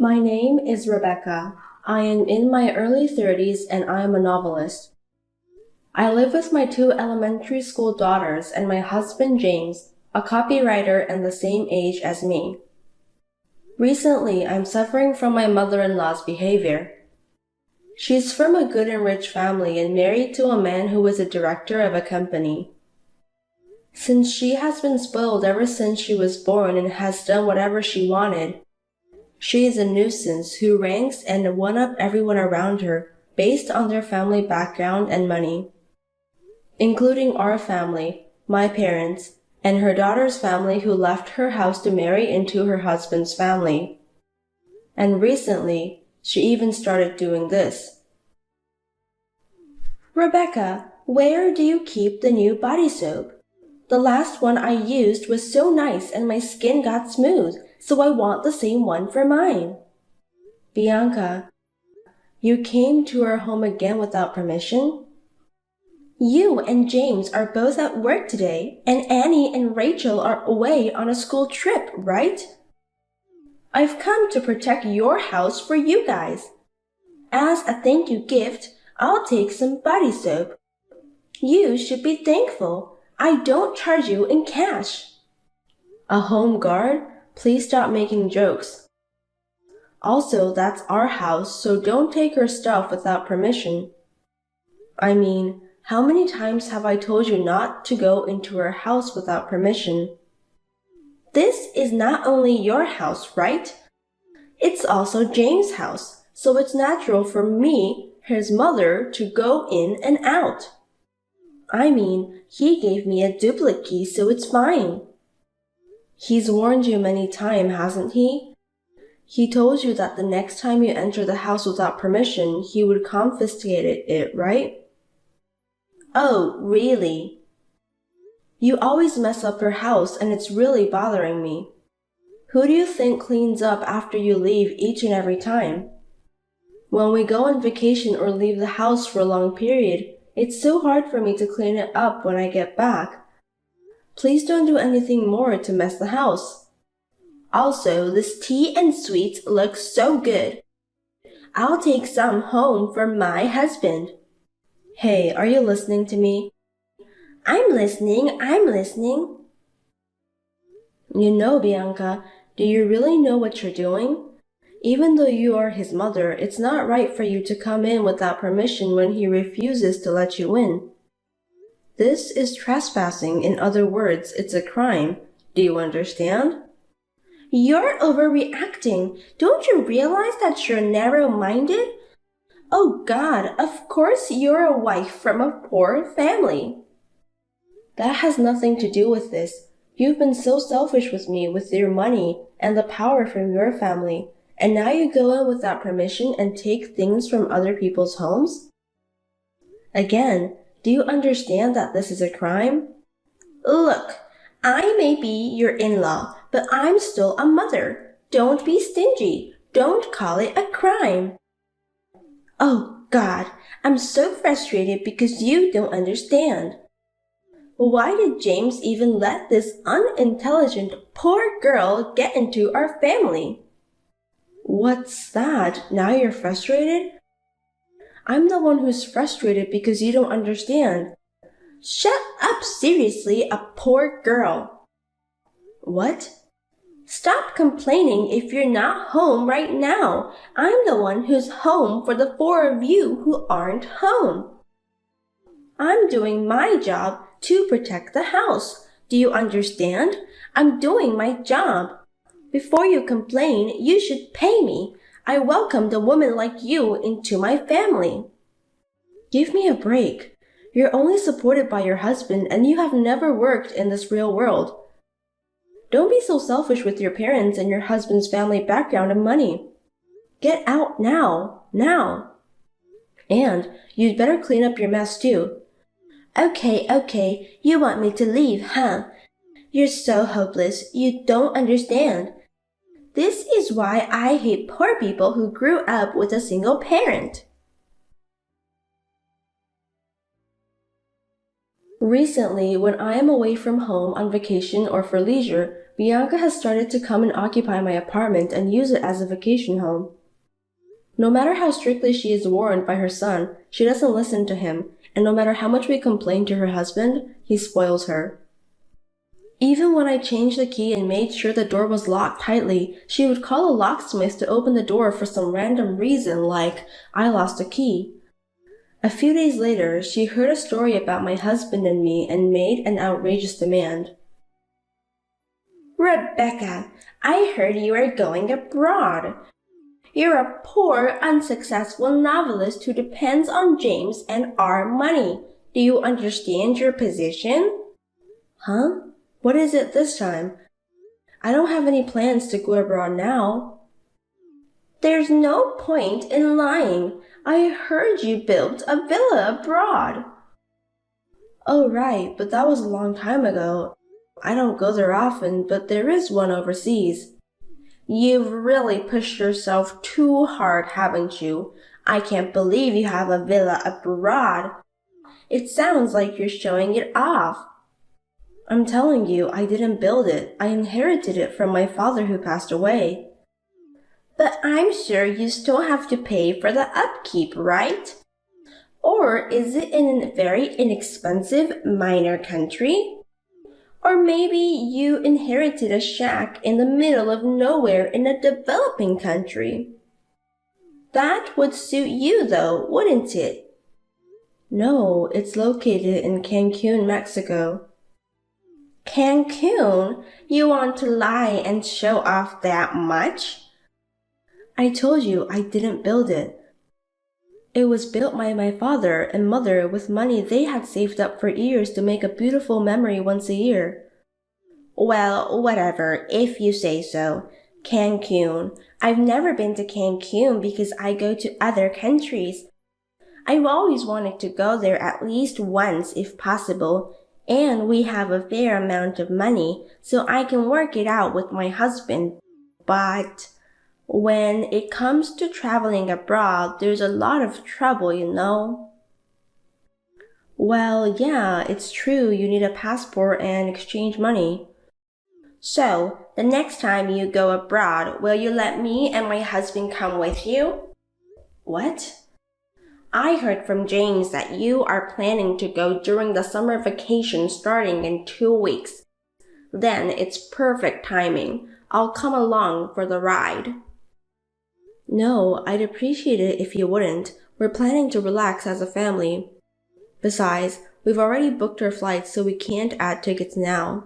My name is Rebecca. I am in my early 30s and I am a novelist. I live with my two elementary school daughters and my husband James, a copywriter and the same age as me. Recently, I'm suffering from my mother-in-law's behavior. She's from a good and rich family and married to a man who is a director of a company. Since she has been spoiled ever since she was born and has done whatever she wanted, she is a nuisance who ranks and one-up everyone around her based on their family background and money, including our family, my parents, and her daughter's family who left her house to marry into her husband's family. And recently, she even started doing this. Rebecca, where do you keep the new body soap? The last one I used was so nice and my skin got smooth, so I want the same one for mine. Bianca, you came to our home again without permission? You and James are both at work today, and Annie and Rachel are away on a school trip, right? I've come to protect your house for you guys. As a thank you gift, I'll take some body soap. You should be thankful. I don't charge you in cash. A home guard? Please stop making jokes. Also, that's our house, so don't take her stuff without permission. I mean, how many times have I told you not to go into her house without permission? This is not only your house, right? It's also James' house, so it's natural for me, his mother, to go in and out. I mean, he gave me a duplicate key, so it's fine. He's warned you many times, hasn't he? He told you that the next time you enter the house without permission, he would confiscate it, right? Oh, really? You always mess up her house and it's really bothering me. Who do you think cleans up after you leave each and every time? When we go on vacation or leave the house for a long period, it's so hard for me to clean it up when I get back. Please don't do anything more to mess the house. Also, this tea and sweets look so good. I'll take some home for my husband. Hey, are you listening to me? I'm listening. You know, Bianca, do you really know what you're doing? Even though you are his mother, it's not right for you to come in without permission when he refuses to let you in. This is trespassing. In other words, it's a crime. Do you understand? You're overreacting. Don't you realize that you're narrow-minded? Oh God, of course you're a wife from a poor family. That has nothing to do with this. You've been so selfish with me with your money and the power from your family, and now you go in without permission and take things from other people's homes? Again, do you understand that this is a crime? Look, I may be your in-law, but I'm still a mother. Don't be stingy. Don't call it a crime. Oh God, I'm so frustrated because you don't understand. Why did James even let this unintelligent, poor girl get into our family? What's that? Now you're frustrated? I'm the one who's frustrated because you don't understand. Shut up, seriously, a poor girl. What? Stop complaining if you're not home right now. I'm the one who's home for the four of you who aren't home. I'm doing my job to protect the house. Do you understand? I'm doing my job. Before you complain, you should pay me. I welcomed a woman like you into my family. Give me a break. You're only supported by your husband and you have never worked in this real world. Don't be so selfish with your parents and your husband's family background and money. Get out now. And you'd better clean up your mess too. Okay, you want me to leave, huh? You're so hopeless, you don't understand. This is why I hate poor people who grew up with a single parent. Recently, when I am away from home on vacation or for leisure, Bianca has started to come and occupy my apartment and use it as a vacation home. No matter how strictly she is warned by her son, she doesn't listen to him, and no matter how much we complain to her husband, he spoils her. Even when I changed the key and made sure the door was locked tightly, she would call a locksmith to open the door for some random reason like, I lost a key. A few days later, she heard a story about my husband and me and made an outrageous demand. Rebecca, I heard you are going abroad. You're a poor, unsuccessful novelist who depends on James and our money. Do you understand your position? Huh? What is it this time? I don't have any plans to go abroad now. There's no point in lying. I heard you built a villa abroad. Oh, right, but that was a long time ago. I don't go there often, but there is one overseas. You've really pushed yourself too hard, haven't you? I can't believe you have a villa abroad. It sounds like you're showing it off. I'm telling you, I didn't build it. I inherited it from my father who passed away. But I'm sure you still have to pay for the upkeep, right? Or is it in a very inexpensive minor country? Or maybe you inherited a shack in the middle of nowhere in a developing country. That would suit you though, wouldn't it? No, it's located in Cancun, Mexico. Cancun? You want to lie and show off that much? I told you I didn't build it. It was built by my father and mother with money they had saved up for years to make a beautiful memory once a year. Well, whatever, if you say so. Cancun. I've never been to Cancun because I go to other countries. I've always wanted to go there at least once if possible, and we have a fair amount of money, so I can work it out with my husband. But when it comes to traveling abroad, there's a lot of trouble, you know. Well, yeah, it's true you need a passport and exchange money. So, the next time you go abroad, will you let me and my husband come with you? What? I heard from James that you are planning to go during the summer vacation starting in 2 weeks. Then it's perfect timing. I'll come along for the ride. No, I'd appreciate it if you wouldn't. We're planning to relax as a family. Besides, we've already booked our flights, so we can't add tickets now.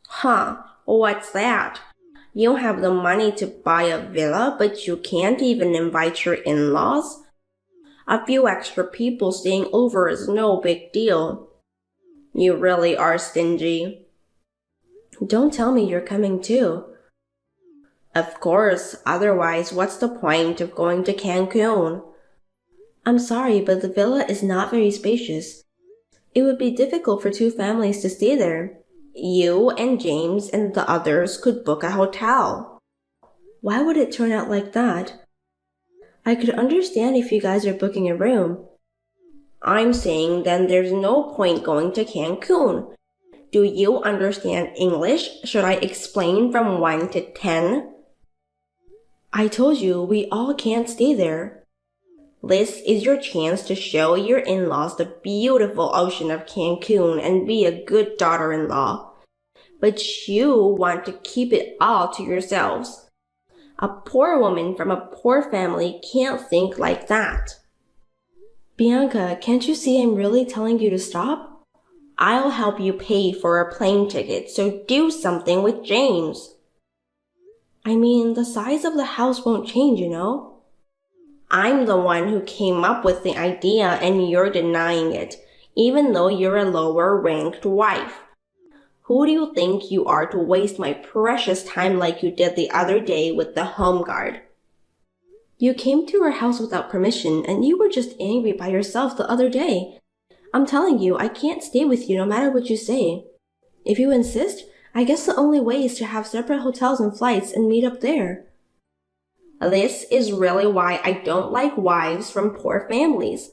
Huh, what's that? You have the money to buy a villa, but you can't even invite your in-laws? A few extra people staying over is no big deal. You really are stingy. Don't tell me you're coming too. Of course, otherwise what's the point of going to Cancun? I'm sorry, but the villa is not very spacious. It would be difficult for 2 families to stay there. You and James and the others could book a hotel. Why would it turn out like that? I could understand if you guys are booking a room. I'm saying then there's no point going to Cancun. Do you understand English? Should I explain from 1 to 10? I told you we all can't stay there. This is your chance to show your in-laws the beautiful ocean of Cancun and be a good daughter-in-law. But you want to keep it all to yourselves. A poor woman from a poor family can't think like that. Bianca, can't you see I'm really telling you to stop? I'll help you pay for a plane ticket, so do something with James. I mean, the size of the house won't change, you know. I'm the one who came up with the idea and you're denying it, even though you're a lower-ranked wife. Who do you think you are to waste my precious time like you did the other day with the home guard? You came to our house without permission, and you were just angry by yourself the other day. I'm telling you, I can't stay with you no matter what you say. If you insist, I guess the only way is to have separate hotels and flights and meet up there. This is really why I don't like wives from poor families.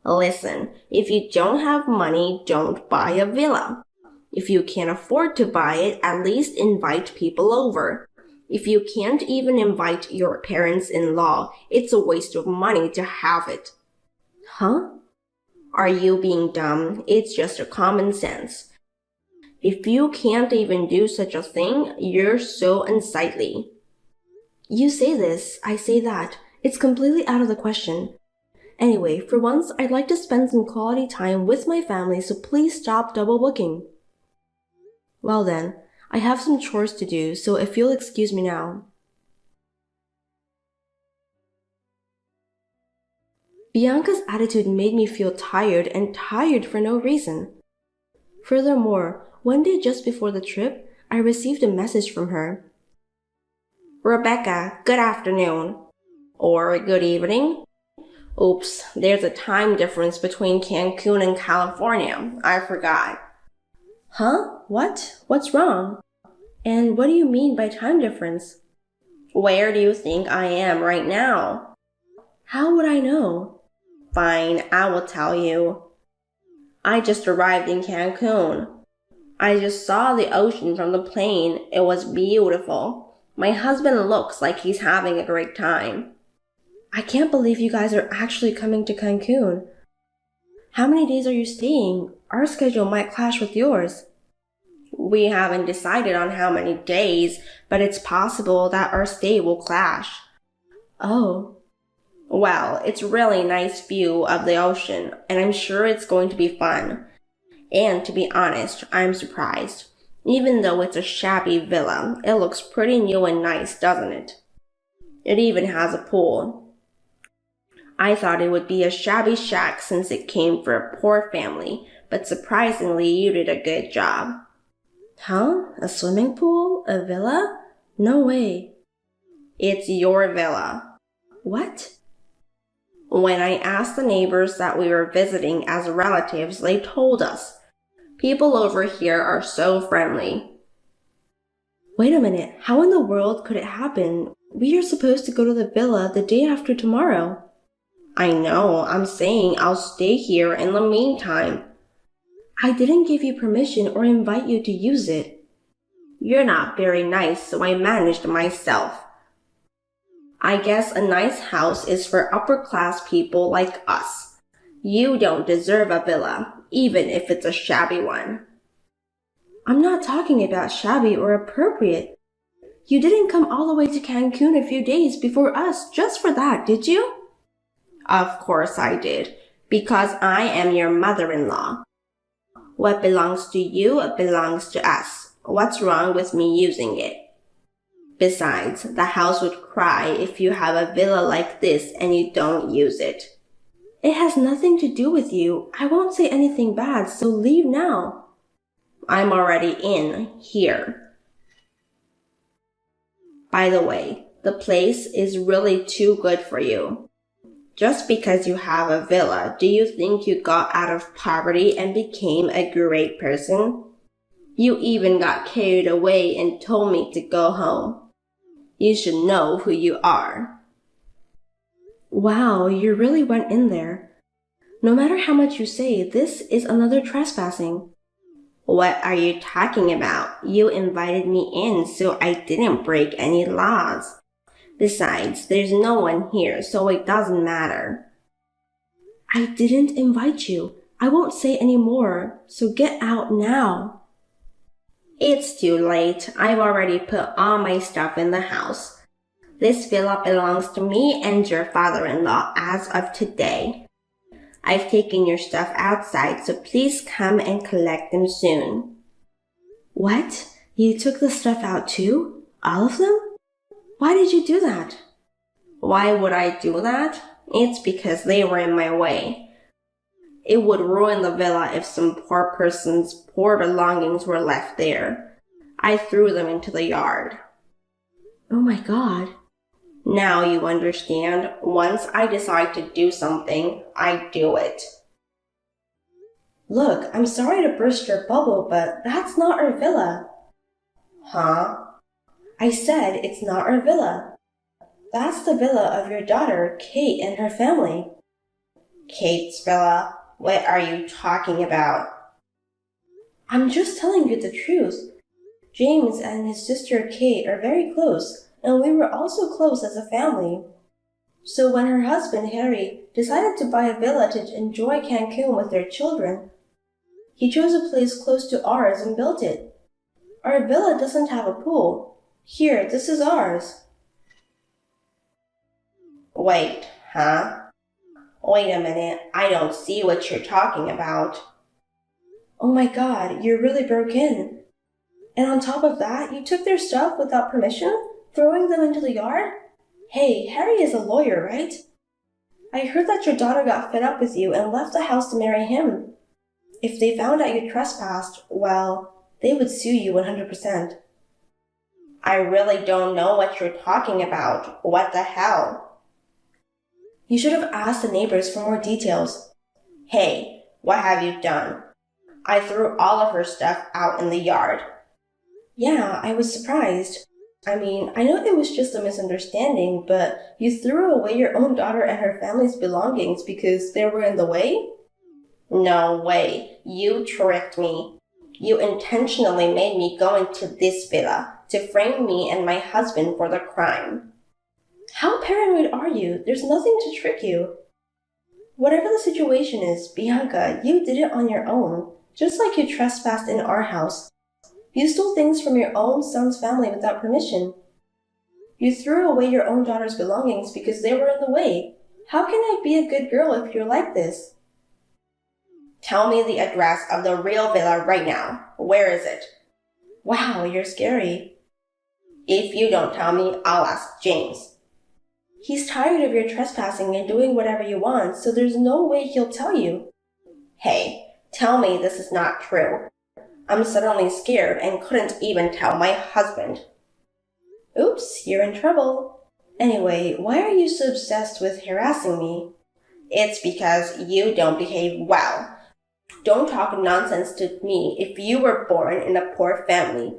Listen, if you don't have money, don't buy a villa. If you can't afford to buy it, at least invite people over. If you can't even invite your parents-in-law, it's a waste of money to have it. Huh? Are you being dumb? It's just a common sense. If you can't even do such a thing, you're so unsightly. You say this, I say that. It's completely out of the question. Anyway, for once, I'd like to spend some quality time with my family, so please stop double booking. Well then, I have some chores to do, so if you'll excuse me now. Bianca's attitude made me feel tired and tired for no reason. Furthermore, one day just before the trip, I received a message from her. Rebecca, good afternoon. Or good evening. Oops, there's a time difference between Cancun and California. I forgot. Huh? What? What's wrong? And what do you mean by time difference? Where do you think I am right now? How would I know? Fine, I will tell you. I just arrived in Cancun. I just saw the ocean from the plane. It was beautiful. My husband looks like he's having a great time. I can't believe you guys are actually coming to Cancun. How many days are you staying? Our schedule might clash with yours. We haven't decided on how many days, but it's possible that our stay will clash. Oh. Well, it's really nice view of the ocean, and I'm sure it's going to be fun. And to be honest, I'm surprised. Even though it's a shabby villa, it looks pretty new and nice, doesn't it? It even has a pool. I thought it would be a shabby shack since it came for a poor family, but surprisingly you did a good job. Huh? A swimming pool? A villa? No way. It's your villa. What? When I asked the neighbors that we were visiting as relatives, they told us. People over here are so friendly. Wait a minute. How in the world could it happen? We are supposed to go to the villa the day after tomorrow. I know. I'm saying I'll stay here in the meantime. I didn't give you permission or invite you to use it. You're not very nice, so I managed myself. I guess a nice house is for upper-class people like us. You don't deserve a villa, even if it's a shabby one. I'm not talking about shabby or appropriate. You didn't come all the way to Cancun a few days before us just for that, did you? Of course I did, because I am your mother-in-law. What belongs to you belongs to us. What's wrong with me using it? Besides, the house would cry if you have a villa like this and you don't use it. It has nothing to do with you. I won't say anything bad, so leave now. I'm already in here. By the way, the place is really too good for you. Just because you have a villa, do you think you got out of poverty and became a great person? You even got carried away and told me to go home. You should know who you are. Wow, you really went in there. No matter how much you say, this is another trespassing. What are you talking about? You invited me in, so I didn't break any laws. Besides, there's no one here, so it doesn't matter. I didn't invite you. I won't say any more, so get out now. It's too late. I've already put all my stuff in the house. This villa belongs to me and your father-in-law as of today. I've taken your stuff outside, so please come and collect them soon. What? You took the stuff out too? All of them? Why did you do that? Why would I do that? It's because they were in my way. It would ruin the villa if some poor person's poor belongings were left there. I threw them into the yard. Oh my God. Now you understand. Once I decide to do something, I do it. Look, I'm sorry to burst your bubble, but that's not our villa. Huh? I said it's not our villa. That's the villa of your daughter, Kate, and her family. Kate's villa? What are you talking about? I'm just telling you the truth. James and his sister Kate are very close, and we were also close as a family. So when her husband, Harry, decided to buy a villa to enjoy Cancun with their children, he chose a place close to ours and built it. Our villa doesn't have a pool. Here, this is ours. Wait, huh? Wait a minute, I don't see what you're talking about. Oh my God, you really broke in. And on top of that, you took their stuff without permission, throwing them into the yard? Hey, Harry is a lawyer, right? I heard that your daughter got fed up with you and left the house to marry him. If they found out you trespassed, well, they would sue you 100%. I really don't know what you're talking about. What the hell? You should have asked the neighbors for more details. Hey, what have you done? I threw all of her stuff out in the yard. Yeah, I was surprised. I mean, I know it was just a misunderstanding, but you threw away your own daughter and her family's belongings because they were in the way? No way. You tricked me. You intentionally made me go into this villa to frame me and my husband for the crime. How paranoid are you? There's nothing to trick you. Whatever the situation is, Bianca, you did it on your own, just like you trespassed in our house. You stole things from your own son's family without permission. You threw away your own daughter's belongings because they were in the way. How can I be a good girl if you're like this? Tell me the address of the real villa right now. Where is it? Wow, you're scary. If you don't tell me, I'll ask James. He's tired of your trespassing and doing whatever you want, so there's no way he'll tell you. Hey, tell me this is not true. I'm suddenly scared and couldn't even tell my husband. Oops, you're in trouble. Anyway, why are you so obsessed with harassing me? It's because you don't behave well. Don't talk nonsense to me if you were born in a poor family.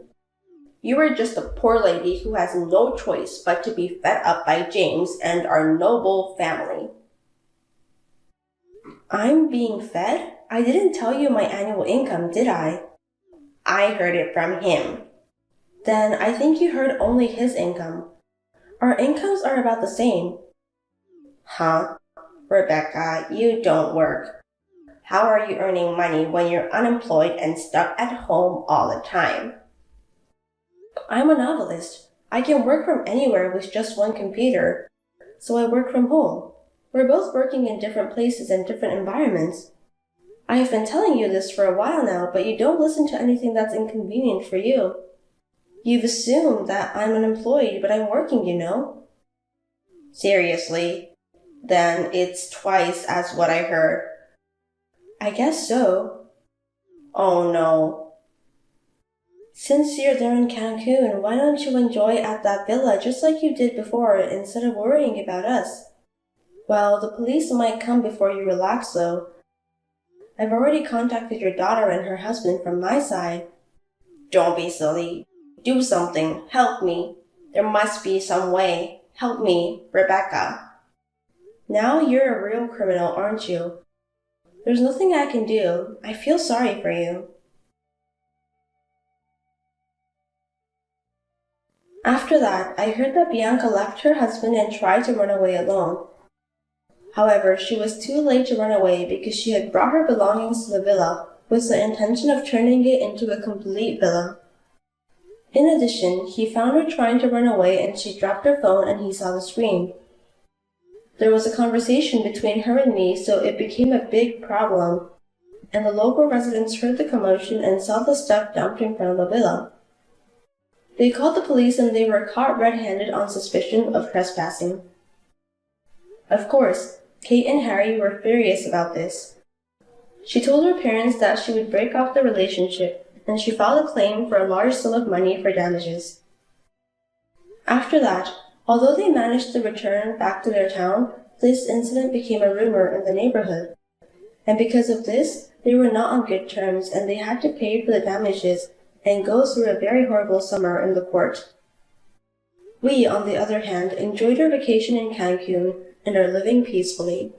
You are just a poor lady who has no choice but to be fed up by James and our noble family. I'm being fed? I didn't tell you my annual income, did I? I heard it from him. Then I think you heard only his income. Our incomes are about the same. Huh? Rebecca, you don't work. How are you earning money when you're unemployed and stuck at home all the time? I'm a novelist. I can work from anywhere with just one computer. So I work from home. We're both working in different places and different environments. I have been telling you this for a while now, but you don't listen to anything that's inconvenient for you. You've assumed that I'm unemployed, but I'm working, you know. Seriously? Then it's twice as what I heard. I guess so. Oh no. Since you're there in Cancun, why don't you enjoy at that villa just like you did before instead of worrying about us? Well, the police might come before you relax though. I've already contacted your daughter and her husband from my side. Don't be silly. Do something. Help me. There must be some way. Help me, Rebecca. Now you're a real criminal, aren't you? There's nothing I can do. I feel sorry for you. After that, I heard that Bianca left her husband and tried to run away alone. However, she was too late to run away because she had brought her belongings to the villa with the intention of turning it into a complete villa. In addition, he found her trying to run away and she dropped her phone and he saw the screen. There was a conversation between her and me, so it became a big problem, and the local residents heard the commotion and saw the stuff dumped in front of the villa. They called the police and they were caught red-handed on suspicion of trespassing. Of course, Kate and Harry were furious about this. She told her parents that she would break off the relationship, and she filed a claim for a large sum of money for damages. After that, although they managed to return back to their town, this incident became a rumor in the neighborhood. And because of this, they were not on good terms and they had to pay for the damages and go through a very horrible summer in the court. We, on the other hand, enjoyed our vacation in Cancun and are living peacefully.